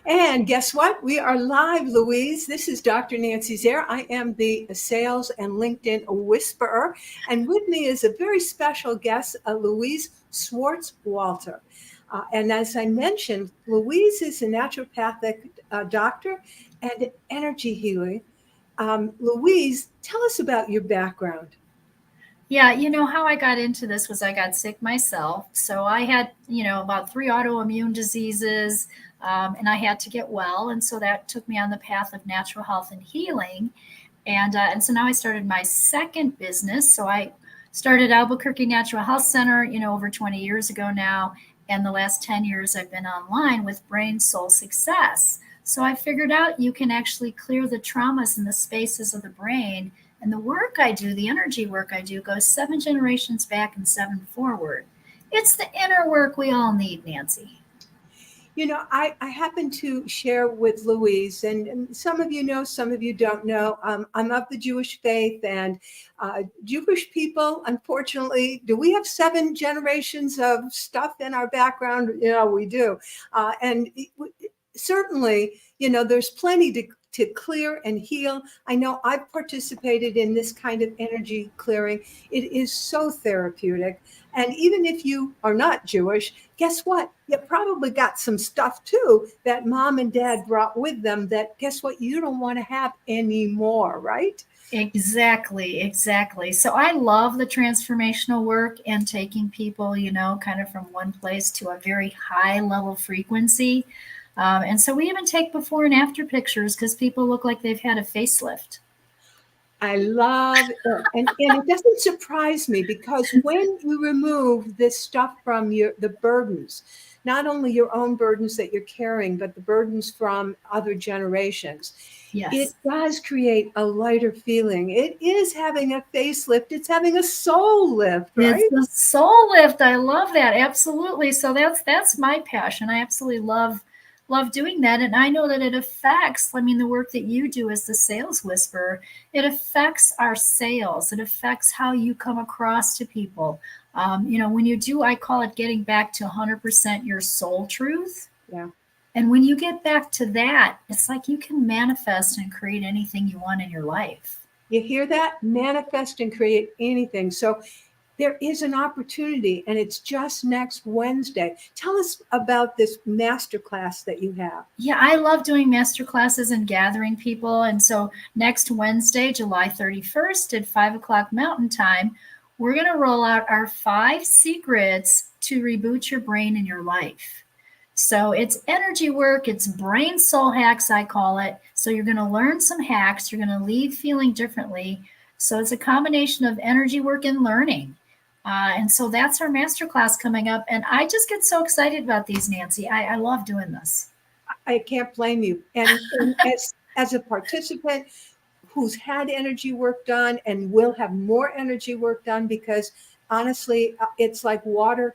And guess what? We are live, Louise. This is Dr. Nancy Zare. I am the sales and LinkedIn whisperer. And with me is a very special guest, Louise Swartswalter. And as I mentioned, Louise is a naturopathic doctor and energy healer. Louise, tell us about your background. Yeah, how I got into this was I got sick myself. So I had, about 3 autoimmune diseases, and I had to get well. And so that took me on the path of natural health and healing. And so now I started my second business. So I started Albuquerque Natural Health Center, over 20 years ago now. And the last 10 years I've been online with Brain Soul Success. So I figured out you can actually clear the traumas and the spaces of the brain. And the work I do, the energy work I do, goes 7 generations back and 7 forward. It's the inner work we all need, Nancy. I happen to share with Louise, and some of you know, some of you don't know. I'm of the Jewish faith, and Jewish people, unfortunately, do we have 7 generations of stuff in our background? We do. And certainly, there's plenty to clear and heal. I know I've participated in this kind of energy clearing. It is so therapeutic. And even if you are not Jewish, guess what? You probably got some stuff too that mom and dad brought with them that, guess what, you don't want to have anymore, right? Exactly. So I love the transformational work and taking people, kind of from one place to a very high level frequency. And so we even take before and after pictures because people look like they've had a facelift. I love it. And it doesn't surprise me because when you remove this stuff from the burdens, not only your own burdens that you're carrying, but the burdens from other generations, it Yes. does create a lighter feeling. It is having a facelift. It's having a soul lift, It's right? the soul lift. I love that. Absolutely. So that's my passion. I absolutely love doing that. And I know that it affects, the work that you do as the sales whisperer, it affects our sales. It affects how you come across to people. When you do, I call it getting back to 100% your soul truth. Yeah. And when you get back to that, it's like you can manifest and create anything you want in your life. You hear that? Manifest and create anything. So there is an opportunity, and it's just next Wednesday. Tell us about this masterclass that you have. Yeah, I love doing master classes and gathering people. And so next Wednesday, July 31st at 5 o'clock Mountain Time, we're going to roll out our 5 secrets to reboot your brain in your life. So it's energy work, it's brain soul hacks, I call it. So you're going to learn some hacks, you're going to leave feeling differently. So it's a combination of energy work and learning. And so that's our masterclass coming up. And I just get so excited about these, Nancy. I love doing this. I can't blame you. And as a participant who's had energy work done and will have more energy work done, because honestly, it's like water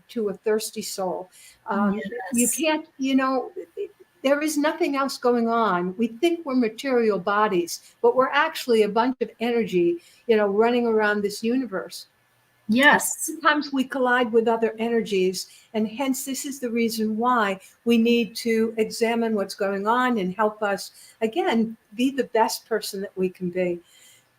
to a thirsty soul. You Yes. can't, there is nothing else going on. We think we're material bodies, but we're actually a bunch of energy, running around this universe. Yes. Sometimes we collide with other energies, and hence this is the reason why we need to examine what's going on and help us, again, be the best person that we can be.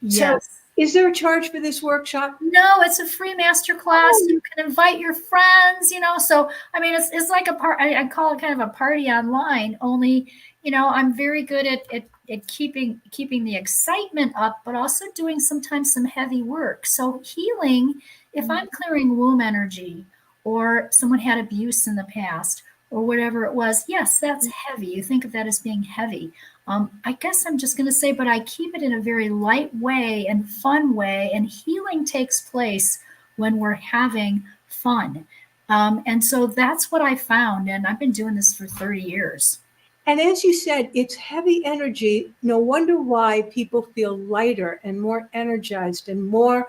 So Yes. is there a charge for this workshop? No, it's a free master class. Oh, You can invite your friends, So, it's like a part, I call it kind of a party online, only, I'm very good at keeping the excitement up, but also doing sometimes some heavy work. So healing, if I'm clearing womb energy or someone had abuse in the past or whatever it was, yes, that's heavy. You think of that as being heavy. I guess I'm just going to say, but I keep it in a very light way and fun way, and healing takes place when we're having fun. And so that's what I found, and I've been doing this for 30 years. and as you said, it's heavy energy. No wonder why people feel lighter and more energized and more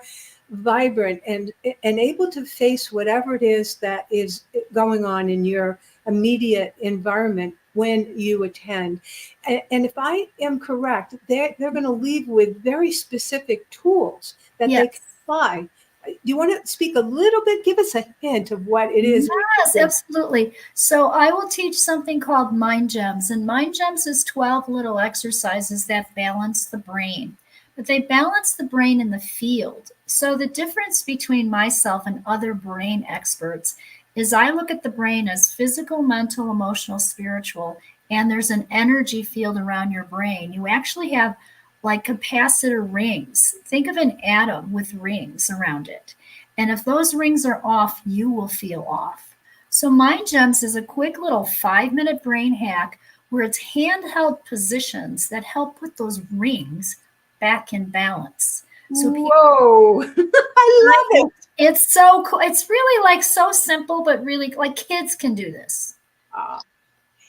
vibrant and able to face whatever it is that is going on in your immediate environment when you attend. And if I am correct, they're going to leave with very specific tools that they Yes. can apply Do you want to speak a little bit? Give us a hint of what it is. Yes, absolutely. So I will teach something called Mind Gems, and Mind Gems is 12 little exercises that balance the brain. But they balance the brain in the field. So the difference between myself and other brain experts is I look at the brain as physical, mental, emotional, spiritual, and there's an energy field around your brain. You actually have like capacitor rings. Think of an atom with rings around it. And if those rings are off, you will feel off. So Mind Gems is a quick little 5-minute brain hack where it's handheld positions that help put those rings back in balance. So whoa, I love it. It's so cool. It's really like so simple, but really like kids can do this.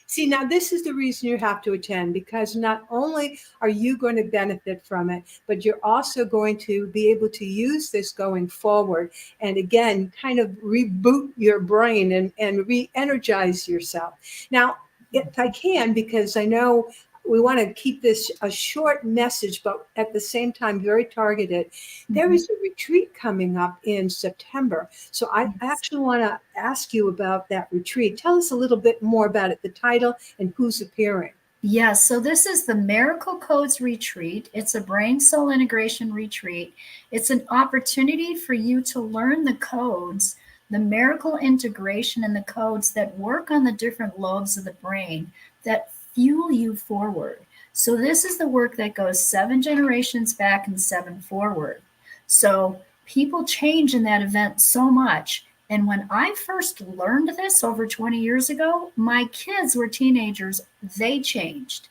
See, now this is the reason you have to attend, because not only are you going to benefit from it, but you're also going to be able to use this going forward. And again, kind of reboot your brain and re-energize yourself. Now, if I can, because I know we want to keep this a short message, but at the same time, very targeted. There is a retreat coming up in September. So I actually want to ask you about that retreat. Tell us a little bit more about it, the title and who's appearing. Yes, so this is the Miracle Codes Retreat. It's a brain soul integration retreat. It's an opportunity for you to learn the codes, the miracle integration and the codes that work on the different lobes of the brain that fuel you forward. So this is the work that goes 7 generations back and 7 forward. So people change in that event so much. And when I first learned this over 20 years ago, my kids were teenagers. They changed.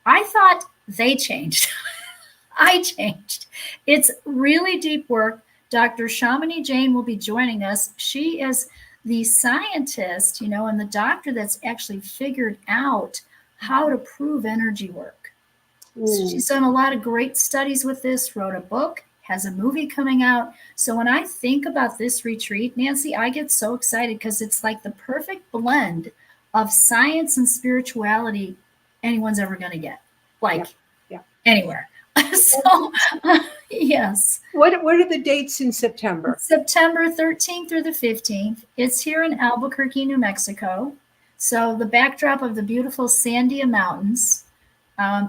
I thought they changed. I changed. It's really deep work. Dr. Shamini Jain will be joining us. She is the scientist, and the doctor that's actually figured out how to prove energy work. So she's done a lot of great studies with this, wrote a book, has a movie coming out. So when I think about this retreat, Nancy, I get so excited because it's like the perfect blend of science and spirituality anyone's ever going to get, anywhere. So, yes. What are the dates in September? September 13th through the 15th. It's here in Albuquerque, New Mexico. So the backdrop of the beautiful Sandia Mountains.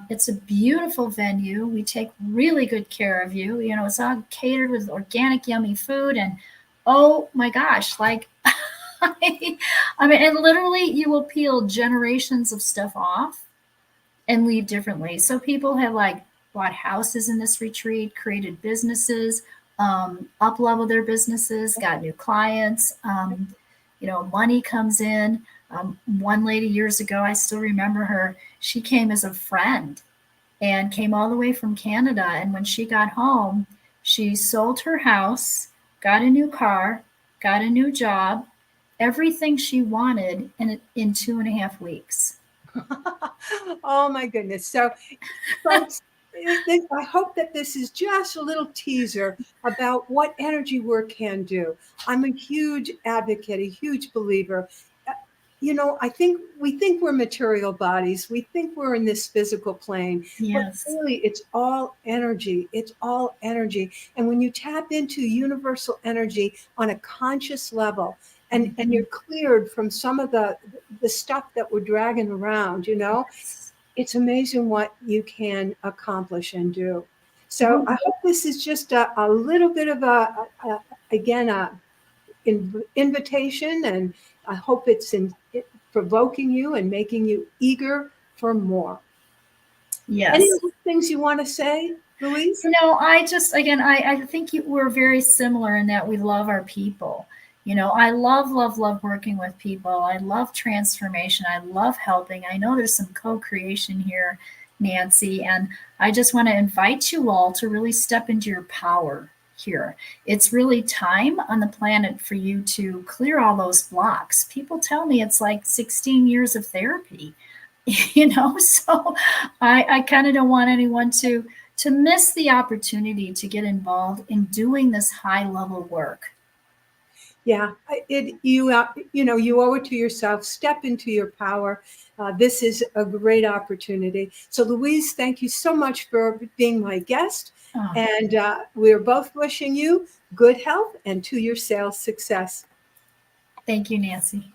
It's a beautiful venue. We take really good care of you. It's all catered with organic, yummy food. And oh my gosh, like, I mean, and literally you will peel generations of stuff off and leave differently. So people have like bought houses in this retreat, created businesses, up-leveled their businesses, got new clients, money comes in. One lady years ago, I still remember her, she came as a friend and came all the way from Canada. And when she got home, she sold her house, got a new car, got a new job, everything she wanted in 2.5 weeks. Oh my goodness. So folks, I hope that this is just a little teaser about what energy work can do. I'm a huge advocate, a huge believer. I think we think we're material bodies. We think we're in this physical plane. Yes. But really, it's all energy. It's all energy. And when you tap into universal energy on a conscious level, and you're cleared from some of the stuff that we're dragging around, it's amazing what you can accomplish and do. So I hope this is just a little bit of an invitation, and I hope it's provoking you and making you eager for more. Yes. Any other things you want to say, Louise? I think we're very similar in that we love our people. I love working with people. I love transformation. I love helping. I know there's some co-creation here, Nancy, and I just want to invite you all to really step into your power here. It's really time on the planet for you to clear all those blocks. People tell me it's like 16 years of therapy, so I kind of don't want anyone to miss the opportunity to get involved in doing this high level work. Yeah, you owe it to yourself. Step into your power. This is a great opportunity. So, Louise, thank you so much for being my guest. And we're both wishing you good health and to your sales success. Thank you, Nancy.